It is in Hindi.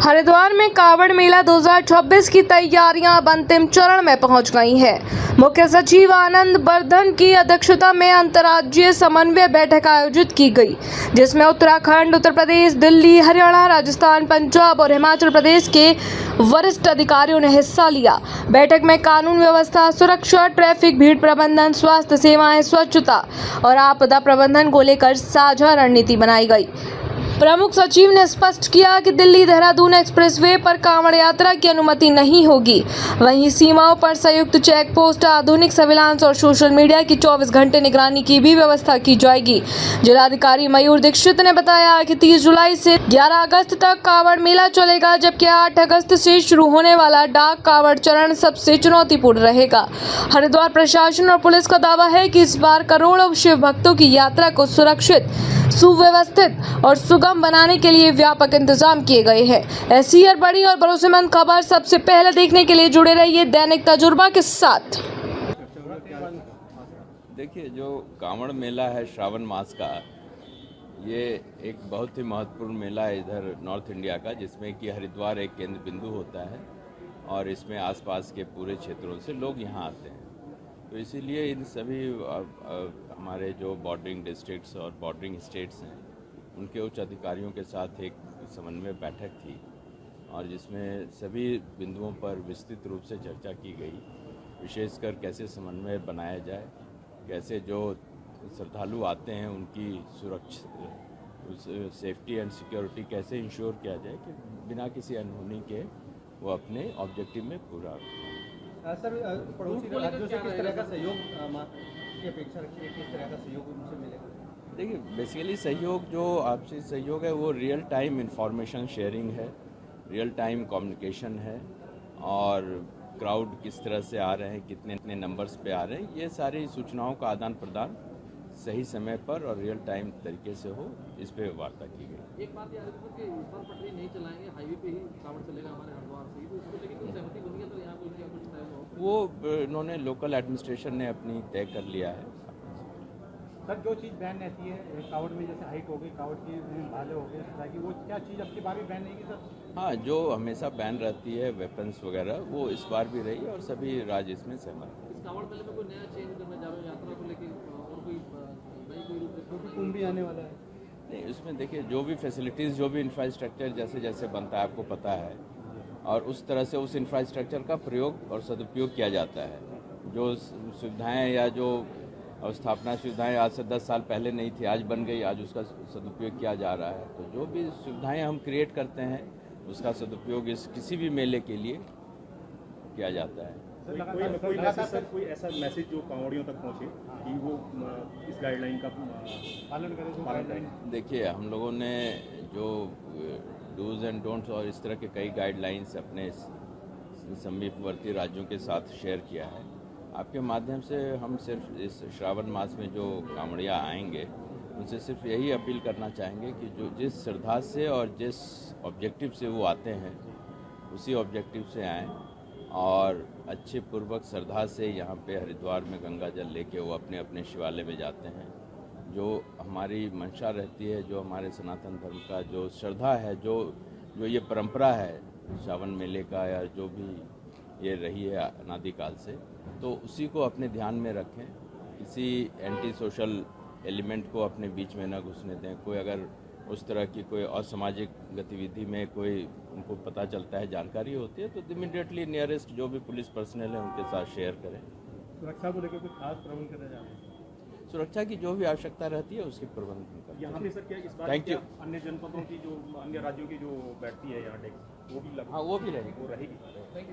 हरिद्वार में कांवड़ मेला 2026 की तैयारियां अब अंतिम चरण में पहुंच गई हैं। मुख्य सचिव आनंद बर्धन की अध्यक्षता में अंतर्राज्यीय समन्वय बैठक आयोजित की गई, जिसमें उत्तराखंड, उत्तर प्रदेश, दिल्ली, हरियाणा, राजस्थान, पंजाब और हिमाचल प्रदेश के वरिष्ठ अधिकारियों ने हिस्सा लिया। बैठक में कानून व्यवस्था, सुरक्षा, ट्रैफिक, भीड़ प्रबंधन, स्वास्थ्य सेवाएं, स्वच्छता और आपदा प्रबंधन को लेकर साझा रणनीति बनाई गई। प्रमुख सचिव ने स्पष्ट किया कि दिल्ली देहरादून एक्सप्रेसवे पर कांवड़ यात्रा की अनुमति नहीं होगी। वहीं सीमाओं पर संयुक्त चेक पोस्ट, आधुनिक सर्विलांस और सोशल मीडिया की 24 घंटे निगरानी की भी व्यवस्था की जाएगी। जिलाधिकारी मयूर दीक्षित ने बताया कि 30 जुलाई से 11 अगस्त तक कांवड़ मेला चलेगा, जबकि 8 अगस्त से शुरू होने वाला डाक कांवड़ चरण सबसे चुनौतीपूर्ण रहेगा। हरिद्वार प्रशासन और पुलिस का दावा है कि इस बार करोड़ों शिव भक्तों की यात्रा को सुरक्षित, सुव्यवस्थित और सुगम बनाने के लिए व्यापक इंतजाम किए गए हैं। ऐसी और बड़ी और भरोसेमंद खबर सबसे पहले देखने के लिए जुड़े रहिए दैनिक तजुर्बा के साथ। देखिए, जो कांवड़ मेला है श्रावण मास का, ये एक बहुत ही महत्वपूर्ण मेला है इधर नॉर्थ इंडिया का, जिसमें कि हरिद्वार एक केंद्र बिंदु होता है और इसमें आसपास के पूरे क्षेत्रों से लोग यहाँ आते हैं। तो इसीलिए इन सभी हमारे जो बॉर्डरिंग डिस्ट्रिक्ट्स और बॉर्डरिंग स्टेट्स हैं, उनके उच्च अधिकारियों के साथ एक समन्वय बैठक थी और जिसमें सभी बिंदुओं पर विस्तृत रूप से चर्चा की गई। विशेषकर कैसे समन्वय बनाया जाए, कैसे जो श्रद्धालु आते हैं उनकी सुरक्षा, सेफ्टी एंड सिक्योरिटी कैसे इंश्योर किया जाए कि बिना किसी अनहोनी के वो अपने ऑब्जेक्टिव में पूरा। सर, पड़ोसी राज्यों से किस तरह का सहयोग की अपेक्षा रखी है, किस तरह का सहयोग उनसे मिलेगा? देखिए, बेसिकली सहयोग, जो आपसी सहयोग है वो रियल टाइम इंफॉर्मेशन शेयरिंग है, रियल टाइम कम्युनिकेशन है और क्राउड किस तरह से आ रहे हैं, कितने नंबर्स पे आ रहे हैं, ये सारी सूचनाओं का आदान प्रदान सही समय पर और रियल टाइम तरीके से हो, इस पे वार्ता की गई। एक बात याद रखो कि इस बार पटरी नहीं चलाएंगे, हाईवे पे ही कांवड़ चलेगा हमारे हरिद्वार से, तो इसको लेकर कोई सहमति बनी है? तो यहाँ कुछ तय हो वो इन्होंने लोकल एडमिनिस्ट्रेशन ने अपनी तय कर लिया है। सर, जो चीज़ बैन रहती है कांवड़ में, जैसे हाइट हो गई, कांवड़ की भाले हो गए, कि वो क्या चीज़ अब की बार भी बैन रहेगी सर? हाँ, जो हमेशा बैन रहती है वेपन्स वगैरह, वो इस बार भी रही है और सभी राज्य इसमें सहमत हैं। इस कांवड़ मेले में कोई नया चेंज करने जा रहे हो यात्रा को लेकर, और कोई नई कोई रूप कुंभ भी आने वाला है? नहीं, उसमें देखिए, जो भी फैसिलिटीज़, जो भी इंफ्रास्ट्रक्चर जैसे जैसे बनता है आपको पता है, और उस तरह से उस इंफ्रास्ट्रक्चर का प्रयोग और सदुपयोग किया जाता है। जो सुविधाएं या जो अवस्थापना सुविधाएं आज से 10 साल पहले नहीं थी, आज बन गई, आज उसका सदुपयोग किया जा रहा है। तो जो भी सुविधाएं हम क्रिएट करते हैं, उसका सदुपयोग इस किसी भी मेले के लिए किया जाता है। कोई ऐसा मैसेज जो कांवड़ियों तक पहुंचे कि वो इस गाइडलाइन का पालन करें? देखिए, हम लोगों ने जो डूज एंड डोंट्स और इस तरह के कई गाइडलाइंस अपने समीपवर्ती राज्यों के साथ शेयर किया है। आपके माध्यम से हम सिर्फ इस श्रावण मास में जो कांवड़िया आएंगे, उनसे सिर्फ यही अपील करना चाहेंगे कि जो जिस श्रद्धा से और जिस ऑब्जेक्टिव से वो आते हैं, उसी ऑब्जेक्टिव से आएँ और अच्छे पूर्वक श्रद्धा से यहाँ पे हरिद्वार में गंगा जल लेके वो अपने अपने शिवालय में जाते हैं। जो हमारी मंशा रहती है, जो हमारे सनातन धर्म का जो श्रद्धा है, जो ये परंपरा है श्रावण मेले का, या जो भी ये रही है अनादिकाल से, तो उसी को अपने ध्यान में रखें। किसी एंटी सोशल एलिमेंट को अपने बीच में न घुसने दें। कोई अगर उस तरह की कोई असामाजिक गतिविधि में कोई उनको पता चलता है, जानकारी होती है, तो इमीडिएटली नियरेस्ट जो भी पुलिस पर्सनल है उनके साथ शेयर करें। सुरक्षा को लेकर कुछ खास प्रबंध करे जा रहे हैं? सुरक्षा की जो भी आवश्यकता रहती है उसके प्रबंध करते हैं। यहाँ पे सर क्या इस बार अन्य जनपदों की, जो अन्य राज्यों की जो बैठती है यहाँ डेस्क, वो भी हाँ, वो भी रहेगी।